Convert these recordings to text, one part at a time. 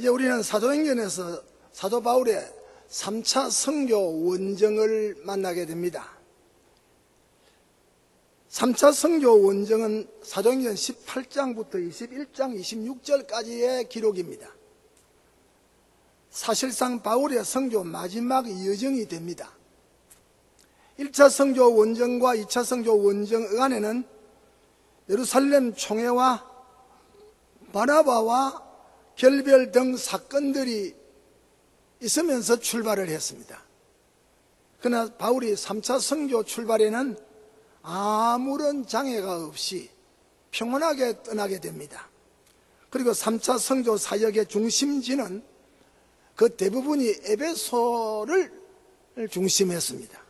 이제 우리는 사도행전에서 사도 바울의 3차 선교 원정을 만나게 됩니다. 3차 선교 원정은 사도행전 18장부터 21장 26절까지의 기록입니다. 사실상 바울의 선교 마지막 여정이 됩니다. 1차 선교 원정과 2차 선교 원정 안에는 예루살렘 총회와 바나바와 결별 등 사건들이 있으면서 출발을 했습니다. 그러나 바울이 3차 선교 출발에는 아무런 장애가 없이 평온하게 떠나게 됩니다. 그리고 3차 선교 사역의 중심지는 그 대부분이 에베소를 중심했습니다.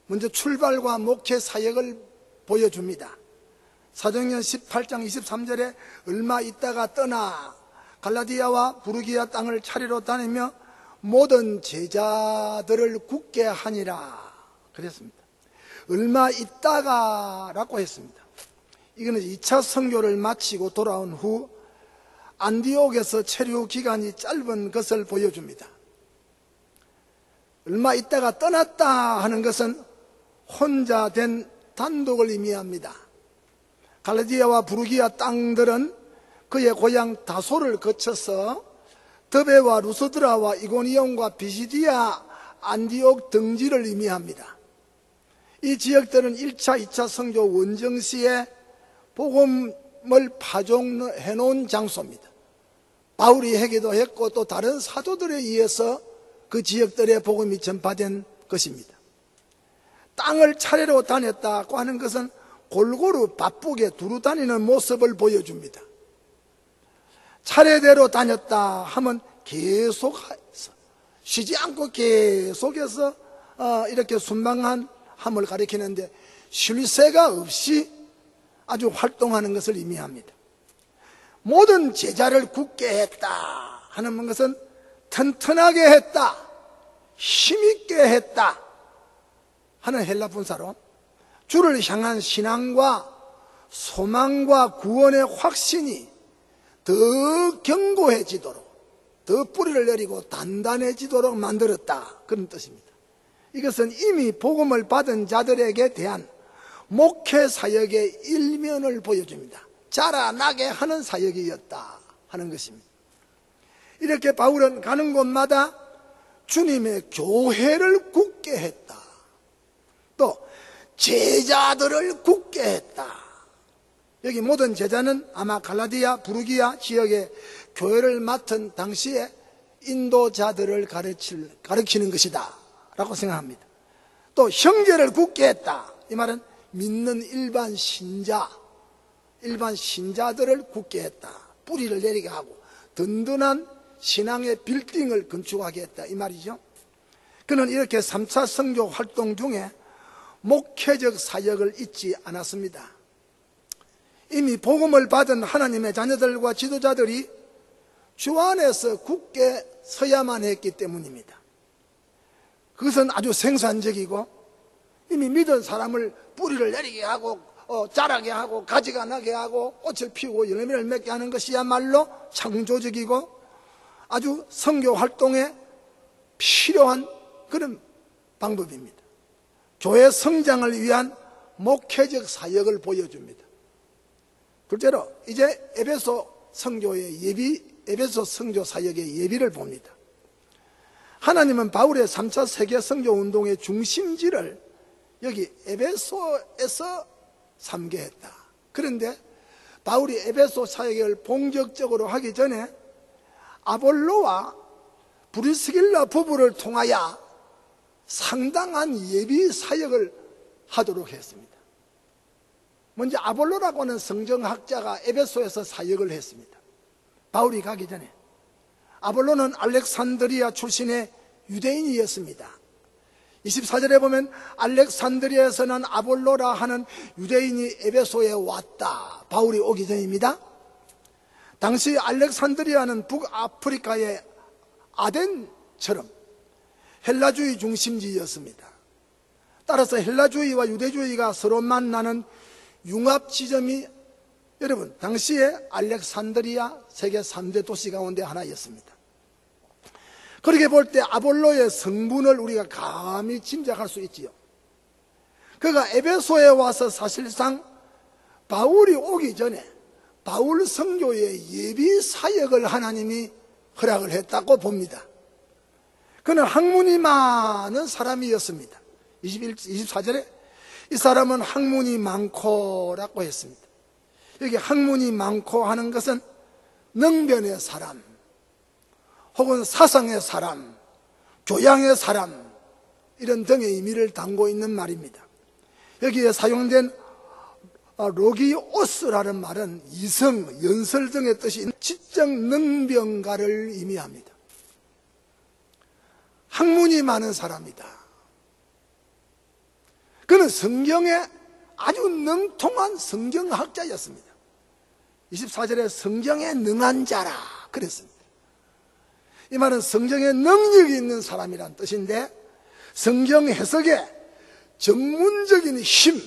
먼저 출발과 목회 사역을 보여줍니다. 사도행전 18장 23절에 얼마 있다가 떠나 갈라디아와 부르기아 땅을 차례로 다니며 모든 제자들을 굳게 하니라 그랬습니다. 얼마 있다가 라고 했습니다. 이거는 2차 선교를 마치고 돌아온 후 안디옥에서 체류 기간이 짧은 것을 보여줍니다. 얼마 있다가 떠났다 하는 것은 혼자 된 단독을 의미합니다. 갈라디아와 부르기아 땅들은 그의 고향 다소를 거쳐서 더베와 루스드라와 이고니온과 비시디아, 안디옥 등지를 의미합니다. 이 지역들은 1차, 2차 선교 원정 시에 복음을 파종해 놓은 장소입니다. 바울이 하기도 했고 또 다른 사도들에 의해서 그 지역들의 복음이 전파된 것입니다. 땅을 차례로 다녔다고 하는 것은 골고루 바쁘게 두루 다니는 모습을 보여줍니다. 차례대로 다녔다 하면 계속해서 쉬지 않고 계속해서 이렇게 순방한 함을 가리키는데 쉴 새가 없이 아주 활동하는 것을 의미합니다. 모든 제자를 굳게 했다 하는 것은 튼튼하게 했다, 힘있게 했다 하는 헬라 분사로 주를 향한 신앙과 소망과 구원의 확신이 더 견고해지도록, 더 뿌리를 내리고 단단해지도록 만들었다, 그런 뜻입니다. 이것은 이미 복음을 받은 자들에게 대한 목회 사역의 일면을 보여줍니다. 자라나게 하는 사역이었다 하는 것입니다. 이렇게 바울은 가는 곳마다 주님의 교회를 굳게 했다, 또 제자들을 굳게 했다. 여기 모든 제자는 아마 갈라디아, 부르기아 지역의 교회를 맡은 당시에 인도자들을 가르치는 것이다 라고 생각합니다. 또 형제를 굳게 했다, 이 말은 믿는 일반 신자들을 굳게 했다, 뿌리를 내리게 하고 든든한 신앙의 빌딩을 건축하게 했다, 이 말이죠. 그는 이렇게 3차 선교 활동 중에 목회적 사역을 잊지 않았습니다. 이미 복음을 받은 하나님의 자녀들과 지도자들이 주 안에서 굳게 서야만 했기 때문입니다. 그것은 아주 생산적이고 이미 믿은 사람을 뿌리를 내리게 하고 자라게 하고 가지가 나게 하고 꽃을 피우고 열매를 맺게 하는 것이야말로 창조적이고 아주 선교 활동에 필요한 그런 방법입니다. 교회 성장을 위한 목회적 사역을 보여줍니다. 둘째로 이제 에베소 선교 사역의 예비를 봅니다. 하나님은 바울의 3차 세계 선교 운동의 중심지를 여기 에베소에서 삼게 했다. 그런데 바울이 에베소 사역을 본격적으로 하기 전에 아볼로와 브리스길라 부부를 통하여 상당한 예비 사역을 하도록 했습니다. 먼저 아볼로라고 하는 성경학자가 에베소에서 사역을 했습니다. 바울이 가기 전에. 아볼로는 알렉산드리아 출신의 유대인이었습니다. 24절에 보면 알렉산드리아에서 난 아볼로라 하는 유대인이 에베소에 왔다, 바울이 오기 전입니다. 당시 알렉산드리아는 북아프리카의 아덴처럼 헬라주의 중심지였습니다. 따라서 헬라주의와 유대주의가 서로 만나는 융합 지점이 여러분, 당시에 알렉산드리아 세계 3대 도시 가운데 하나였습니다. 그렇게 볼 때 아볼로의 성분을 우리가 감히 짐작할 수 있지요. 그가 에베소에 와서 사실상 바울이 오기 전에 바울 선교의 예비 사역을 하나님이 허락을 했다고 봅니다. 그는 학문이 많은 사람이었습니다. 24절에 이 사람은 학문이 많고라고 했습니다. 여기 학문이 많고 하는 것은 능변의 사람, 혹은 사상의 사람, 교양의 사람, 이런 등의 의미를 담고 있는 말입니다. 여기에 사용된 로기오스라는 말은 이성, 연설 등의 뜻이 지적 능변가를 의미합니다. 학문이 많은 사람이다. 그는 성경에 아주 능통한 성경학자였습니다. 24절에 성경에 능한 자라 그랬습니다. 이 말은 성경에 능력이 있는 사람이란 뜻인데, 성경 해석에 전문적인 힘,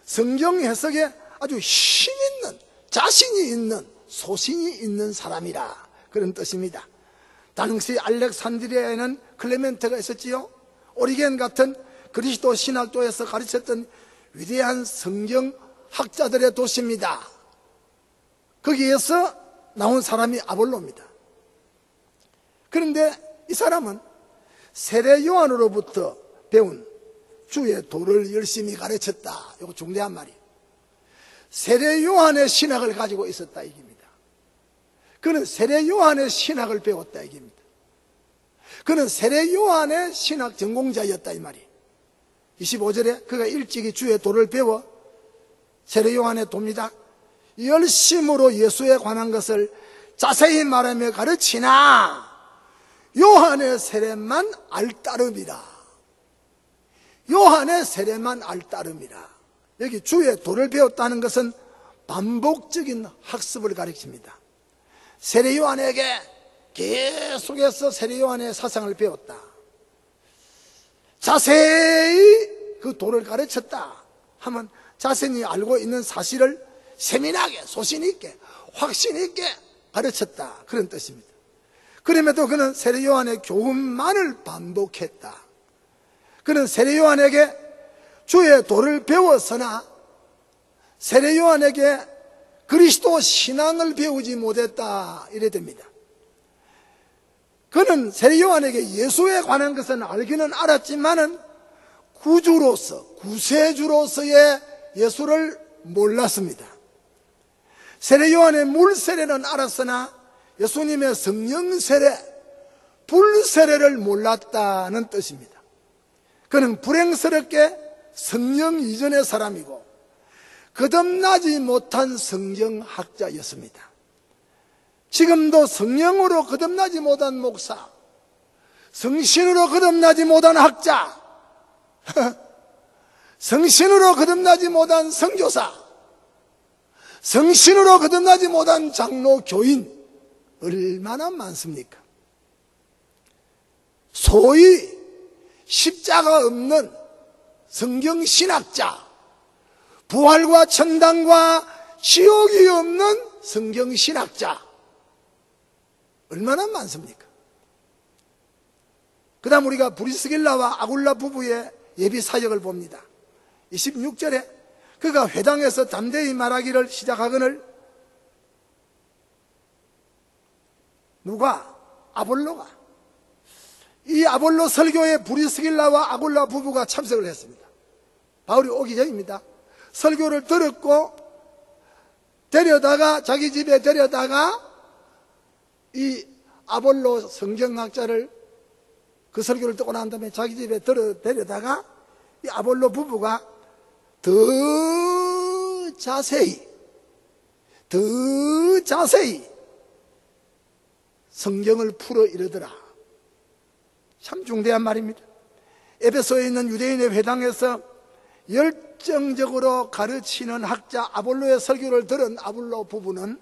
성경 해석에 아주 힘 있는, 자신이 있는, 소신이 있는 사람이라, 그런 뜻입니다. 당시 알렉산드리아에는 클레멘트가 있었지요. 오리겐 같은 그리스도 신학교에서 가르쳤던 위대한 성경학자들의 도시입니다. 거기에서 나온 사람이 아볼로입니다. 그런데 이 사람은 세례 요한으로부터 배운 주의 도를 열심히 가르쳤다. 이거 중대한 말이에요. 세례 요한의 신학을 가지고 있었다 이깁니다. 그는 세례 요한의 신학을 배웠다 이깁니다. 그는 세례 요한의 신학 전공자였다 이 말이에요. 25절에 그가 일찍이 주의 도를 배워 세례 요한의 도입니다. 열심으로 예수에 관한 것을 자세히 말하며 가르치나 요한의 세례만 알따름이라. 요한의 세례만 알따름이라. 여기 주의 도를 배웠다는 것은 반복적인 학습을 가리킵니다. 세례 요한에게 계속해서 세례 요한의 사상을 배웠다. 자세히 그 도를 가르쳤다 하면 자신이 알고 있는 사실을 세밀하게, 소신 있게, 확신 있게 가르쳤다, 그런 뜻입니다. 그럼에도 그는 세례 요한의 교훈만을 반복했다. 그는 세례 요한에게 주의 도를 배웠으나 세례 요한에게 그리스도 신앙을 배우지 못했다, 이래 됩니다. 그는 세례 요한에게 예수에 관한 것은 알기는 알았지만은 구주로서, 구세주로서의 예수를 몰랐습니다. 세례 요한의 물 세례는 알았으나 예수님의 성령 세례, 불 세례를 몰랐다는 뜻입니다. 그는 불행스럽게 성령 이전의 사람이고 거듭나지 못한 성경학자였습니다. 지금도 성령으로 거듭나지 못한 목사, 성신으로 거듭나지 못한 학자, 성신으로 거듭나지 못한 선교사, 성신으로 거듭나지 못한 장로, 교인 얼마나 많습니까? 소위 십자가 없는 성경신학자, 부활과 천당과 지옥이 없는 성경신학자 얼마나 많습니까? 그 다음 우리가 브리스길라와 아굴라 부부의 예비 사역을 봅니다. 26절에 그가 회당에서 담대히 말하기를 시작하거늘 누가? 아볼로가. 이 아볼로 설교에 브리스길라와 아굴라 부부가 참석을 했습니다. 바울이 오기 전입니다. 설교를 들었고 데려다가 자기 집에 데려다가 이 아볼로 성경학자를 그 설교를 듣고 난 다음에 자기 집에 데려다가 이 아볼로 부부가 더 자세히 성경을 풀어 이르더라. 참 중대한 말입니다. 에베소에 있는 유대인의 회당에서 열정적으로 가르치는 학자 아볼로의 설교를 들은 아볼로 부부는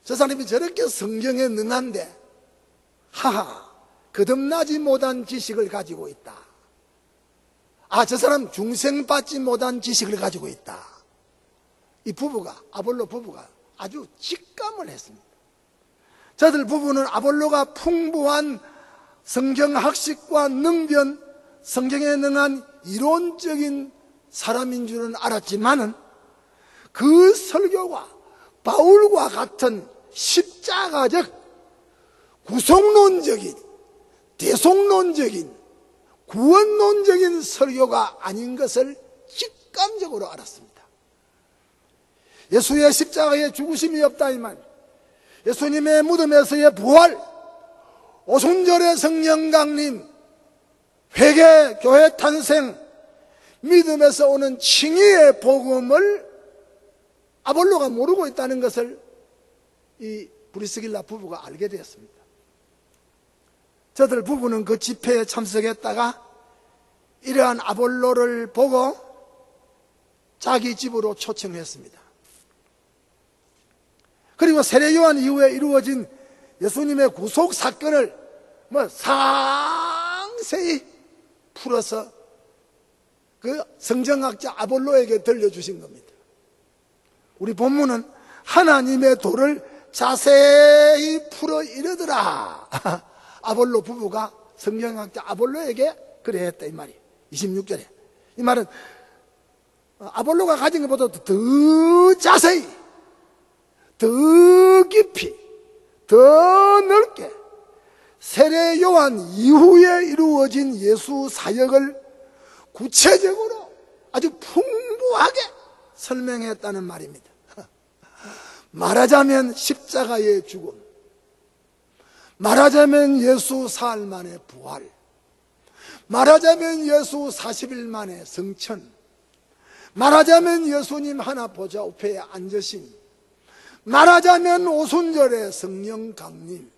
저 사람이 저렇게 성경에 능한데 거듭나지 못한 지식을 가지고 있다. 아, 저 사람 중생받지 못한 지식을 가지고 있다. 이 부부가, 아볼로 부부가 아주 직감을 했습니다. 저들 부부는 아볼로가 풍부한 성경학식과 능변, 성경에 능한 이론적인 사람인 줄은 알았지만은 그 설교가 바울과 같은 십자가적 구속론적인, 대속론적인, 구원론적인 설교가 아닌 것을 직감적으로 알았습니다. 예수의 십자가의 죽으심이 없다 이 말, 예수님의 무덤에서의 부활, 오순절의 성령 강림, 회개, 교회 탄생, 믿음에서 오는 칭의의 복음을 아볼로가 모르고 있다는 것을 이 브리스길라 부부가 알게 되었습니다. 저들 부부는 그 집회에 참석했다가 이러한 아볼로를 보고 자기 집으로 초청했습니다. 그리고 세례요한 이후에 이루어진 예수님의 구속 사건을 상세히 풀어서 그 성경학자 아볼로에게 들려주신 겁니다. 우리 본문은 하나님의 도를 자세히 풀어 이르더라. 아볼로 부부가 성경학자 아볼로에게 그래 했다 이 말이 26절에. 이 말은 아볼로가 가진 것보다 더 자세히, 더 깊이, 더 넓게 세례 요한 이후에 이루어진 예수 사역을 구체적으로 아주 풍부하게 설명했다는 말입니다. 말하자면 십자가의 죽음, 말하자면 예수 사흘 만의 부활, 말하자면 예수 40일 만의 성천, 말하자면 예수님 하나 보좌 우편에 앉으심, 말하자면 오순절의 성령 강림,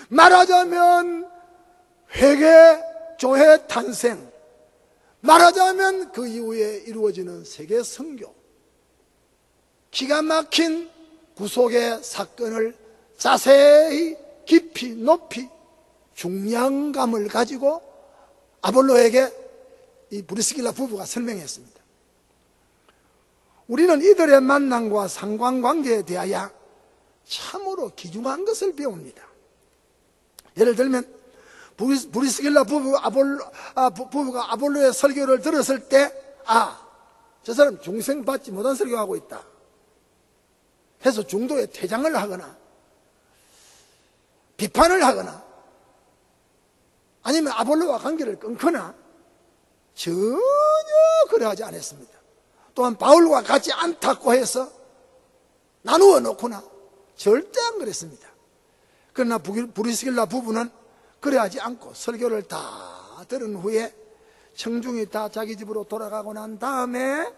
말하자면 회개, 교회 탄생, 말하자면 그 이후에 이루어지는 세계 선교, 기가 막힌 구속의 사건을 자세히 깊이 높이 중량감을 가지고 아볼로에게 이 브리스길라 부부가 설명했습니다. 우리는 이들의 만남과 상관관계에 대하여 참으로 귀중한 것을 배웁니다. 예를 들면 브리스길라 부부가 아볼로의 설교를 들었을 때 저 사람 중생받지 못한 설교하고 있다 해서 중도에 퇴장을 하거나 비판을 하거나 아니면 아볼로와 관계를 끊거나 전혀 그러하지 않았습니다. 또한 바울과 같이 않다고 해서 나누어 놓거나 절대 안 그랬습니다. 그러나 브리스길라 부부는 그래하지 않고 설교를 다 들은 후에 청중이 다 자기 집으로 돌아가고 난 다음에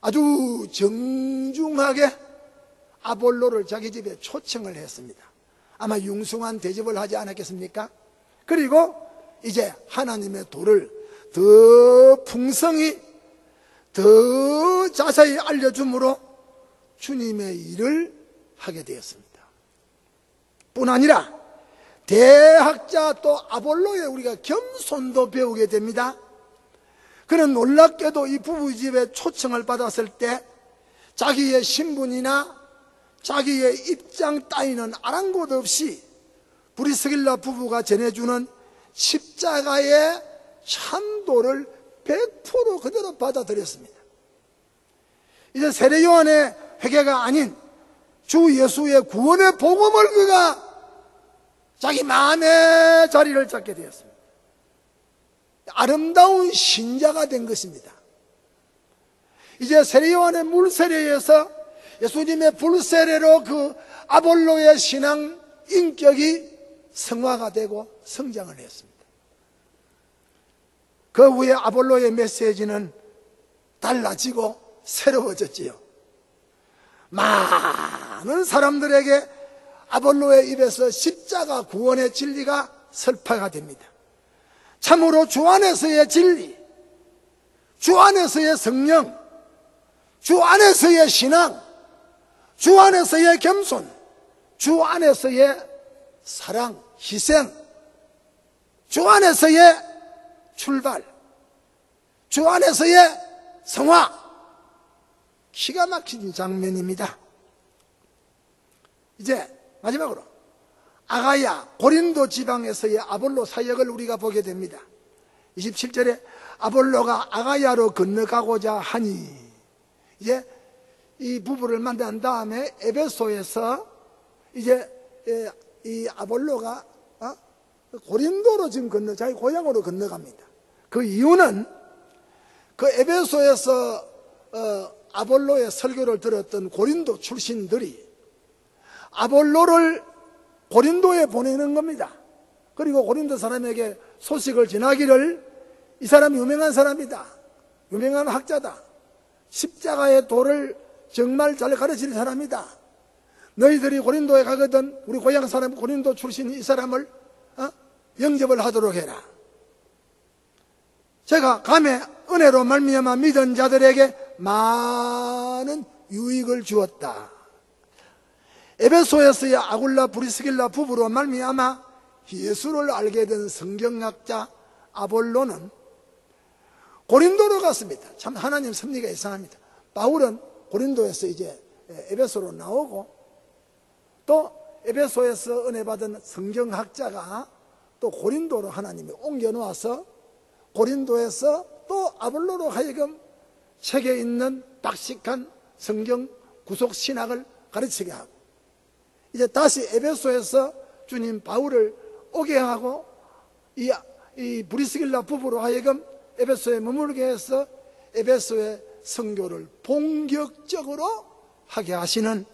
아주 정중하게 아볼로를 자기 집에 초청을 했습니다. 아마 융숭한 대접을 하지 않았겠습니까? 그리고 이제 하나님의 도를 더 풍성히 더 자세히 알려줌으로 주님의 일을 하게 되었습니다. 뿐 아니라 대학자 또 아볼로의 우리가 겸손도 배우게 됩니다. 그는 놀랍게도 이 부부 집에 초청을 받았을 때 자기의 신분이나 자기의 입장 따위는 아랑곳 없이 브리스길라 부부가 전해주는 십자가의 참도를 100% 그대로 받아들였습니다. 이제 세례 요한의 회개가 아닌 주 예수의 구원의 복음을 그가 자기 마음의 자리를 잡게 되었습니다. 아름다운 신자가 된 것입니다. 이제 세례 요한의 물세례에서 예수님의 불세례로 그 아볼로의 신앙 인격이 성화가 되고 성장을 했습니다. 그 후에 아볼로의 메시지는 달라지고 새로워졌지요. 많은 사람들에게 아볼로의 입에서 십자가 구원의 진리가 설파가 됩니다. 참으로 주 안에서의 진리, 주 안에서의 성령, 주 안에서의 신앙, 주 안에서의 겸손, 주 안에서의 사랑, 희생, 주 안에서의 출발, 주 안에서의 성화, 기가 막힌 장면입니다. 이제 마지막으로 아가야 고린도 지방에서의 아볼로 사역을 우리가 보게 됩니다. 27절에 아볼로가 아가야로 건너가고자 하니, 이제 이 부부를 만난 다음에 에베소에서 이제 이 아볼로가 고린도로 지금 자기 고향으로 건너갑니다. 그 이유는 그 에베소에서 아볼로의 설교를 들었던 고린도 출신들이 아볼로를 고린도에 보내는 겁니다. 그리고 고린도 사람에게 소식을 전하기를, 이 사람이 유명한 사람이다, 유명한 학자다, 십자가의 도를 정말 잘 가르치는 사람이다, 너희들이 고린도에 가거든 우리 고향 사람 고린도 출신 이 사람을 영접을 하도록 해라. 제가 감에 은혜로 말미암아 믿은 자들에게 많은 유익을 주었다. 에베소에서의 아굴라 브리스길라 부부로 말미암아 예수를 알게 된 성경학자 아볼로는 고린도로 갔습니다. 참 하나님 섭리가 이상합니다. 바울은 고린도에서 이제 에베소로 나오고, 또 에베소에서 은혜 받은 성경학자가 또 고린도로 하나님이 옮겨 놓아서 고린도에서 또 아볼로로 하여금 책에 있는 박식한 성경 구속 신학을 가르치게 하고, 이제 다시 에베소에서 주님 바울을 오게 하고 이 브리스길라 부부로 하여금 에베소에 머물게 해서 에베소의 선교를 본격적으로 하게 하시는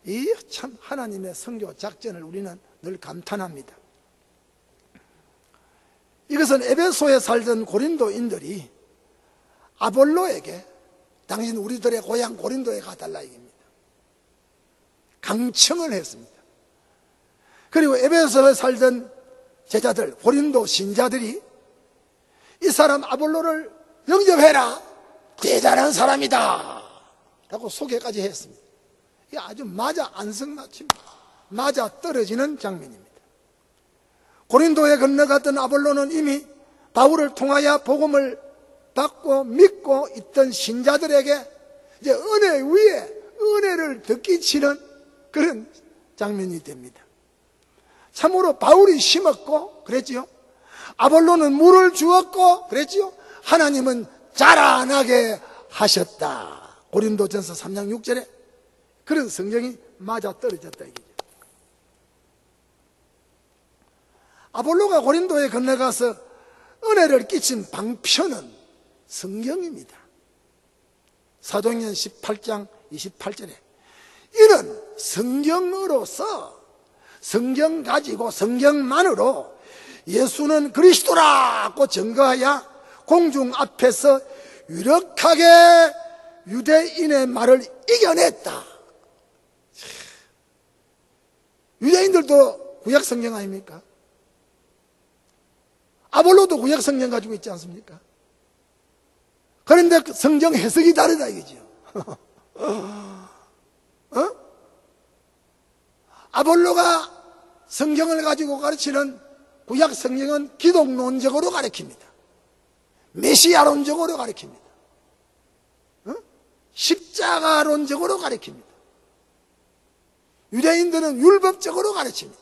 이 참 하나님의 선교 작전을 우리는 늘 감탄합니다. 이것은 에베소에 살던 고린도인들이 아볼로에게 당신 우리들의 고향 고린도에 가달라 얘기입니다. 강청을 했습니다. 그리고 에베소에 살던 제자들, 고린도 신자들이 이 사람 아볼로를 영접해라, 대단한 사람이다 라고 소개까지 했습니다. 이게 아주 맞아 안성맞춤, 맞아 떨어지는 장면입니다. 고린도에 건너갔던 아볼로는 이미 바울을 통하여 복음을 받고 믿고 있던 신자들에게 이제 은혜 위에 은혜를 덧끼치는 그런 장면이 됩니다. 참으로 바울이 심었고 그랬지요. 아볼로는 물을 주었고 그랬지요. 하나님은 자라나게 하셨다. 고린도전서 3장 6절에 그런 성경이 맞아 떨어졌다 이거죠. 아볼로가 고린도에 건너가서 은혜를 끼친 방편은 성경입니다. 사도행전 18장 28절에 이는 성경으로서 성경 가지고 성경만으로 예수는 그리스도라고 증거하여 공중 앞에서 유력하게 유대인의 말을 이겨냈다. 유대인들도 구약 성경 아닙니까? 아볼로도 구약 성경 가지고 있지 않습니까? 그런데 성경 해석이 다르다 이거죠. 아볼로가 성경을 가지고 가르치는 구약 성경은 기독론적으로 가르칩니다. 메시아론적으로 가르칩니다. 십자가론적으로 가르칩니다. 유대인들은 율법적으로 가르칩니다.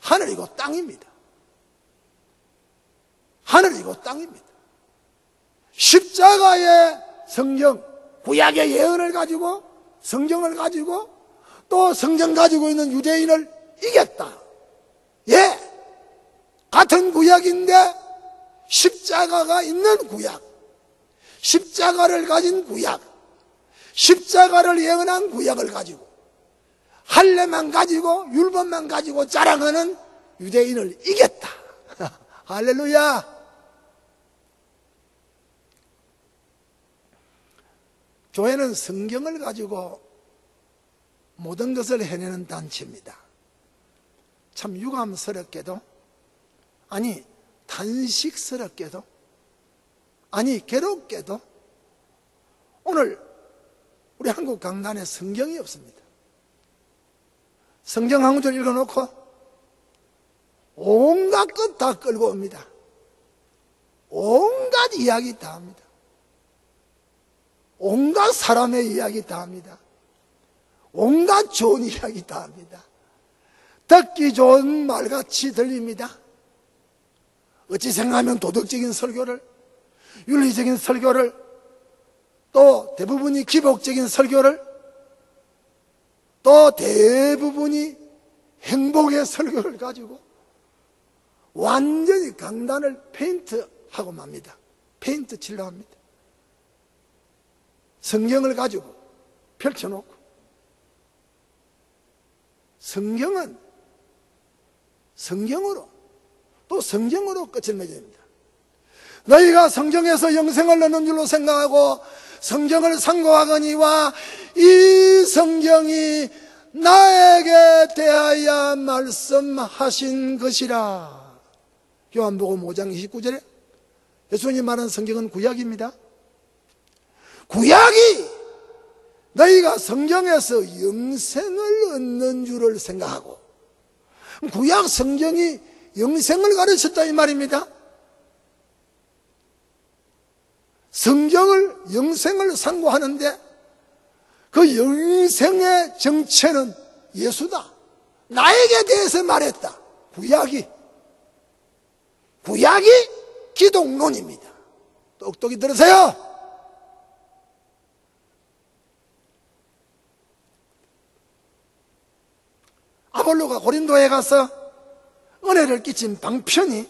하늘이고 땅입니다. 하늘이고 땅입니다. 십자가의 성경, 구약의 예언을 가지고 성경을 가지고 또 성경 가지고 있는 유대인을 이겼다. 예, 같은 구약인데 십자가가 있는 구약, 십자가를 가진 구약, 십자가를 예언한 구약을 가지고 할례만 가지고 율법만 가지고 자랑하는 유대인을 이겼다. 할렐루야. 교회는 성경을 가지고 모든 것을 해내는 단체입니다. 참 유감스럽게도, 아니 탄식스럽게도, 아니 괴롭게도 오늘 우리 한국 강단에 성경이 없습니다. 성경 한 구절 읽어놓고 온갖 것 다 끌고 옵니다. 온갖 이야기 다 합니다. 온갖 사람의 이야기 다 합니다. 온갖 좋은 이야기 다 합니다. 듣기 좋은 말같이 들립니다. 어찌 생각하면 도덕적인 설교를, 윤리적인 설교를, 또 대부분이 기복적인 설교를, 또 대부분이 행복의 설교를 가지고 완전히 강단을 페인트하고 맙니다. 페인트 칠러 합니다. 성경을 가지고 펼쳐놓고, 성경은 성경으로, 또 성경으로 끝을 맺어야 됩니다. 너희가 성경에서 영생을 얻는 줄로 생각하고 성경을 상고하거니와 이 성경이 나에게 대하여 말씀하신 것이라. 요한복음 5장 29절에 예수님 말한 성경은 구약입니다. 구약이 너희가 성경에서 영생을 얻는 줄을 생각하고, 구약 성경이 영생을 가르쳤다 이 말입니다. 성경을, 영생을 상고하는데 그 영생의 정체는 예수다. 나에게 대해서 말했다. 구약이 기독론입니다. 똑똑히 들으세요. 아볼로가 고린도에 가서 은혜를 끼친 방편이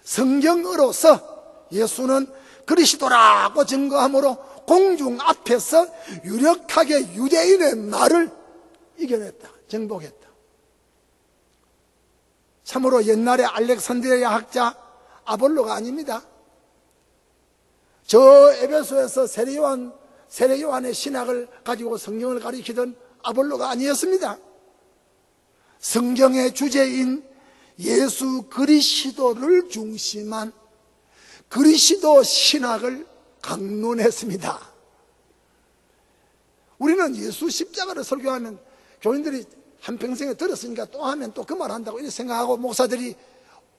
성경으로서 예수는 그리스도라고 증거함으로 공중 앞에서 유력하게 유대인의 말을 이겨냈다. 정복했다. 참으로 옛날에 알렉산드리아 학자 아볼로가 아닙니다. 저 에베소에서 세례요한의 신학을 가지고 성경을 가리키던 아볼로가 아니었습니다. 성경의 주제인 예수 그리스도를 중심한 그리스도 신학을 강론했습니다. 우리는 예수 십자가를 설교하면 교인들이 한평생에 들었으니까 또 하면 또 그 말 한다고 이렇게 생각하고 목사들이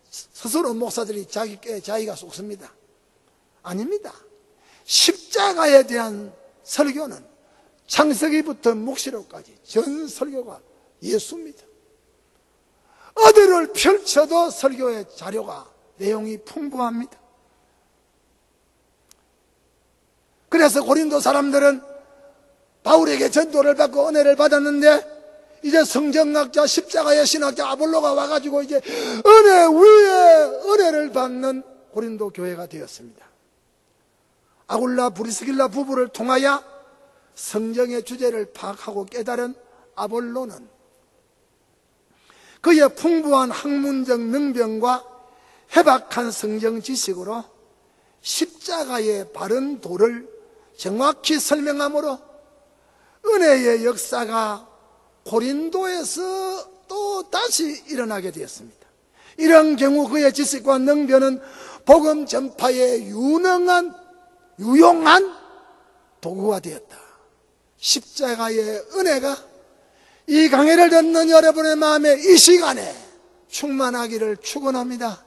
스스로 자기가 속습니다. 아닙니다. 십자가에 대한 설교는 창세기부터 묵시록까지 전 설교가 예수입니다. 어디를 펼쳐도 설교의 자료가, 내용이 풍부합니다. 그래서 고린도 사람들은 바울에게 전도를 받고 은혜를 받았는데, 이제 성경학자, 십자가의 신학자 아볼로가 와가지고 이제 은혜 위에 은혜를 받는 고린도 교회가 되었습니다. 아굴라 브리스길라 부부를 통하여 성경의 주제를 파악하고 깨달은 아볼로는 그의 풍부한 학문적 능변과 해박한 성경 지식으로 십자가의 바른 도를 정확히 설명함으로 은혜의 역사가 고린도에서 또 다시 일어나게 되었습니다. 이런 경우 그의 지식과 능변은 복음 전파에 유용한 도구가 되었다. 십자가의 은혜가 이 강해를 듣는 여러분의 마음에 이 시간에 충만하기를 축원합니다.